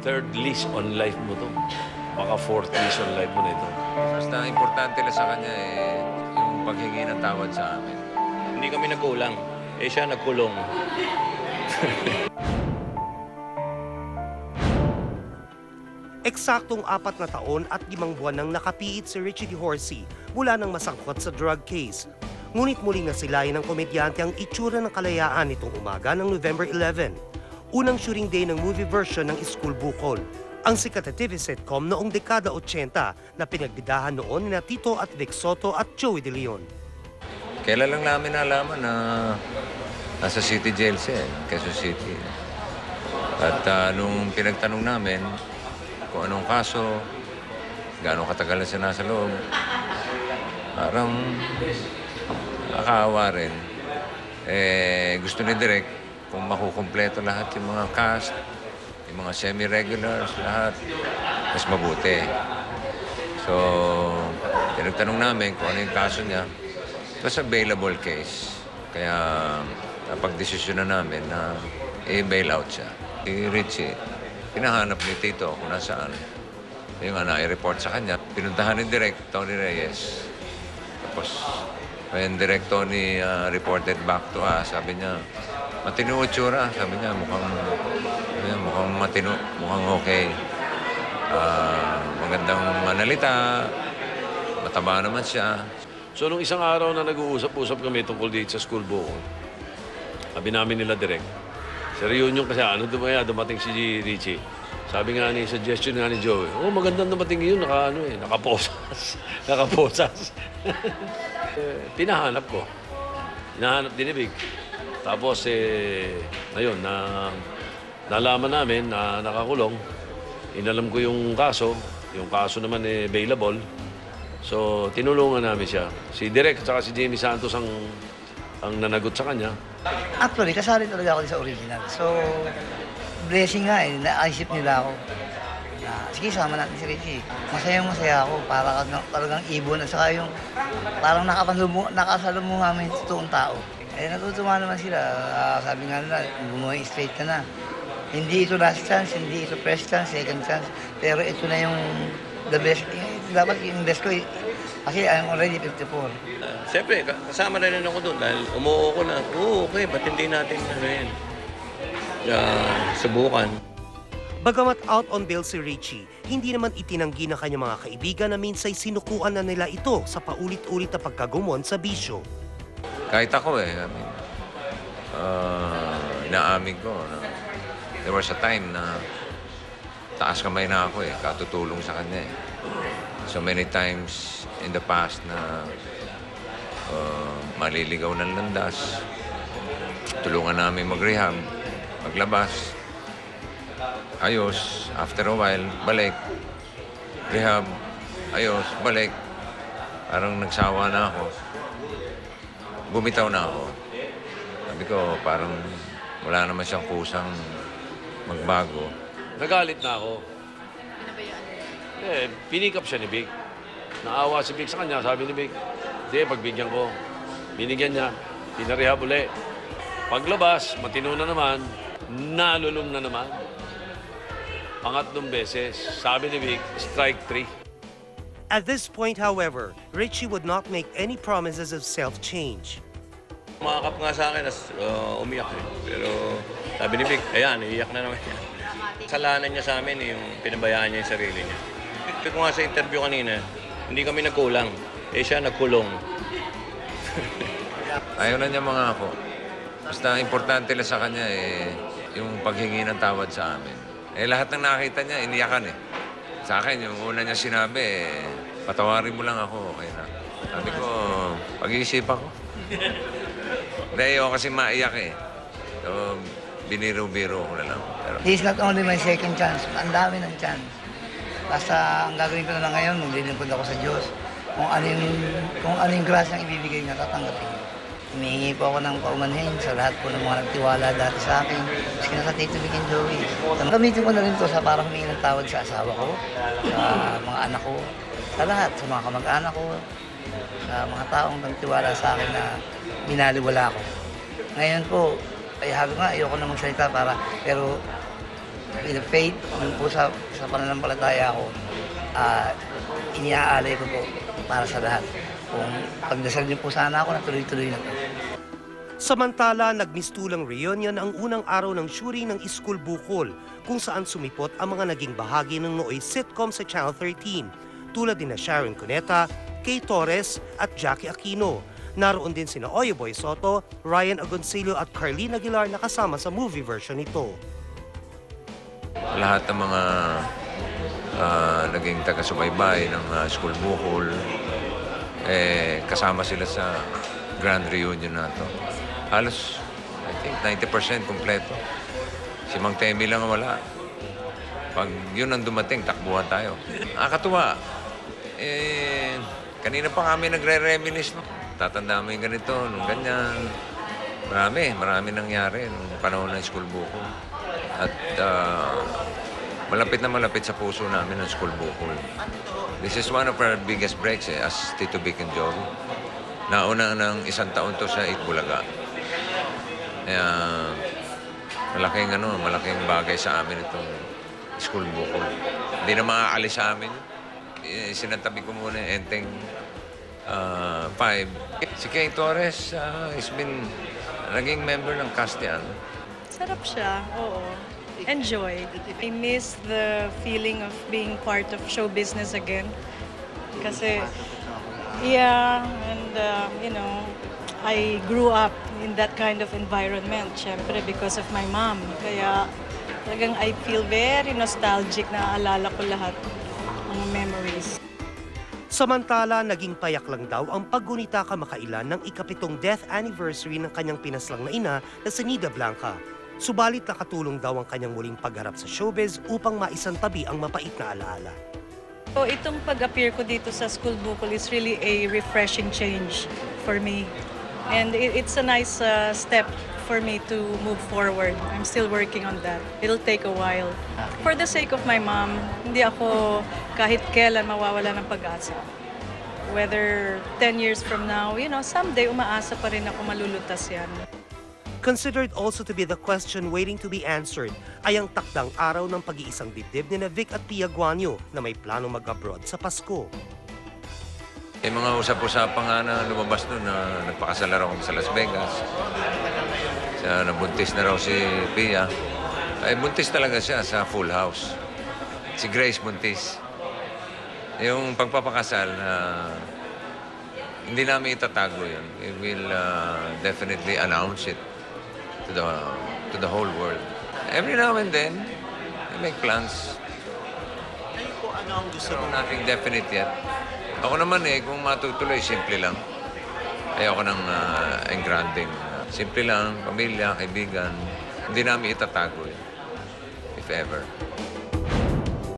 third lease on life mo to. Baka fourth lease on life mo na ito. Basta importante lang sa kanya yung paghingi ng tawad sa amin. Hindi kami nagkulang. Eh siya nagkulong. Eksaktong 4 na taon at 5 buwan nang nakapiit si Richie De Horsey mula nang masangkot sa drug case. Ngunit muling nasilayan ng komedyante ang itsura ng kalayaan nitong umaga ng November 11. Unang shooting day ng movie version ng School Bukol. Ang sikat na TV sitcom noong dekada 80 na pinagbidahan noon ni Tito at Vic Soto at Joey De Leon. Kailan lang namin nalaman na nasa City Jail siya, Quezon City. At nung pinagtanong namin kung anong kaso, gaano katagal na siya nasa loob, parang nakakaawa rin. Gusto ni Direk kung makukumpleto lahat yung mga cast, yung mga semi-regulars, lahat, mas mabuti. So, pinagtanong namin kung ano yung kaso niya. It was a bailable case. Kaya napag-desisyon na namin na i-bail out siya. Si Richie, pinahanap ni Tito kung nasaan. Yung na-report sa kanya. Pinuntahan ni Direk Tony Reyes. Tapos, when Direk Tony reported back to us, sabi niya, matino itsura. Sabi niya, mukhang matino, mukhang okay. Magandang manalita, mataba naman siya. So nung isang araw na nag-uusap-usap kami tungkol dito sa School Bukol, sabi namin nila direct, sa reunion kasi dumating si Richie. Sabi nga suggestion nga ni Joey, magandang dumating yun, nakaposas. Nakaposas. Pinahanap ko. Hinahanap din ni Vic. Tapos, ngayon, nalaman namin na nakakulong. Inalam ko yung kaso. Yung kaso naman bailable. So, tinulungan namin siya. Si Direk at si Jamie Santos ang nanagot sa kanya. Actually, kasali talaga ako sa original. So, blessing nga naisip nila ako. Sige, sama natin si Richie. Masaya ako para talagang ibon at saka yung parang nakasalubong namin sa totoong tao. Natutuwa naman sila. Sabi nga nila, bumuhay straight ka na. Hindi ito last chance, hindi ito first chance, second chance. Pero ito na yung the best. Dapat yung best ko kasi I'm already 54. Siyempre, kasama na rin ako doon dahil umuo ko na, okay, ba't hindi natin subukan. Bagamat out on bail si Richie, hindi naman itinanggi ng kanyang mga kaibigan na minsay sinukuan na nila ito sa paulit-ulit na pagkagumon sa bisyo. Kahit ako inaamin ko na there was a time na taas kamay na ako katutulong sa kanya So many times in the past na maliligaw ng landas, tulungan namin mag-rehab, maglabas, ayos, after a while, balik, rehab, ayos, balik. Parang nagsawa na ako. Bumitaw na ako. Sabi ko, parang wala naman siyang kusang magbago. Nagalit na ako. Pinikap siya ni Vic. Naawa si Vic sa kanya. Sabi ni Vic, pagbigyan ko. Binigyan niya. Pinarehab uli. Paglabas, matino na naman. Nalulong na naman. Pangatlong beses. Sabi ni Vic, strike 3. At this point, however, Richie would not make any promises of self-change. Makakap nga sa akin, umiyak Pero sabi ni Vic, ayan, iiyak na naman niya. Kasalanan niya sa amin yung pinabayaan niya yung sarili niya. Ko nga sa interview kanina, hindi kami nagkulang. Siya nagkulong. Ayaw na niya mga ako. Basta importante lang sa kanya yung paghingi ng tawad sa amin. Lahat ng nakita niya, iniyakan Sa akin, yung una niya sinabi, patawarin mo lang ako, okay na. Sabi ko, pag-iisipan ko. Dahil ako kasi maiyak So, biniro-biro ko na lang. Pero, This is not only my second chance, ang dami ng chance. Basta ang gagawin ko na lang ngayon, maglilingkod ako sa Diyos. Kung ano yung grasyang ibibigay niya, tatanggapin. Humihingi po ako ng paumanhin sa lahat po ng mga nagtiwala dati sa akin. Maski na sa Tito Vic and Joey. Gamitin ko na rin to sa para humingi ng tawad sa asawa ko, sa mga anak ko, sa lahat, sa mga kamag-anak ko, sa mga taong nagtiwala sa akin na binaliwala ko. Ngayon po, ayoko na magsalita pero with the faith, yung po sa pananampalataya ko, iniaalay ko po para sa lahat. Kung pagdasal niyo po sana ako na tuloy-tuloy na po. Samantala, nagmistulang reunion ang unang araw ng shooting ng Iskul Bukol, kung saan sumipot ang mga naging bahagi ng nooy sitcom sa Channel 13, tulad din na Sharon Cuneta, Kay Torres at Jackie Aquino. Naroon din sina Oyo Boy Soto, Ryan Agoncillo at Carlene Aguilar na kasama sa movie version nito. Lahat ng mga naging taga-subaybay ng School Bukol, kasama sila sa grand reunion na to. Halos, I think, 90% kompleto. Si Mang Temi lang ang wala. Pag yun ang dumating, takbuhan tayo. Nakakatuwa. Kanina pa kami nagre-reminisce, no? Tatanda mo yung ganito, nung ganyan. Marami nangyari nung panahon ng School Bukol. At malapit na malapit sa puso namin ang School Bukol. This is one of our biggest breaks, as Tito Vic and Joey. Nauna ng 1 taon to sa Itbulaga. Kaya malaking bagay sa amin itong School Bukol. Hindi na makakalis sa amin. Sinantabi ko muna yung Enteng 5. Si Kay Torres has been naging member ng cast yan. Sarap siya, oo. Enjoy. I miss the feeling of being part of show business again. Kasi, yeah, and I grew up in that kind of environment, syempre, because of my mom. Kaya talagang I feel very nostalgic na alala ko lahat ng memories. Samantala, naging payak lang daw ang paggunita kamakailan ng ika-7 death anniversary ng kanyang pinaslang na ina na si Nida Blanca. Subalit nakatulong daw ang kanyang muling pagharap sa showbiz upang maisantabi ang mapait na alaala. So, itong pag-appear ko dito sa School Bukol is really a refreshing change for me. And it's a nice step for me to move forward. I'm still working on that. It'll take a while. For the sake of my mom, hindi ako kahit kailan mawawala ng pag-asa. Whether 10 years from now, someday umaasa pa rin ako malulutas yan. Considered also to be the question waiting to be answered ay ang takdang araw ng pag-iisang dibdib ni Vic at Pia Guanyo na may plano mag-abroad sa Pasko. May mga usap-usapan nga na lumabas doon na nagpakasal na raw kami sa Las Vegas. Nabuntis na raw si Pia. Ay, buntis talaga siya sa Full House. Si Grace buntis. Yung pagpapakasal, hindi namin itatago yun. We will definitely announce it to the whole world. Every now and then, we make plans. Ano ang gusto mo? Nothing definite yet. Ako naman kung matutuloy, simple lang. Ayoko ng engranding. Simple lang, pamilya, kaibigan. Hindi namin itatago yun, if ever.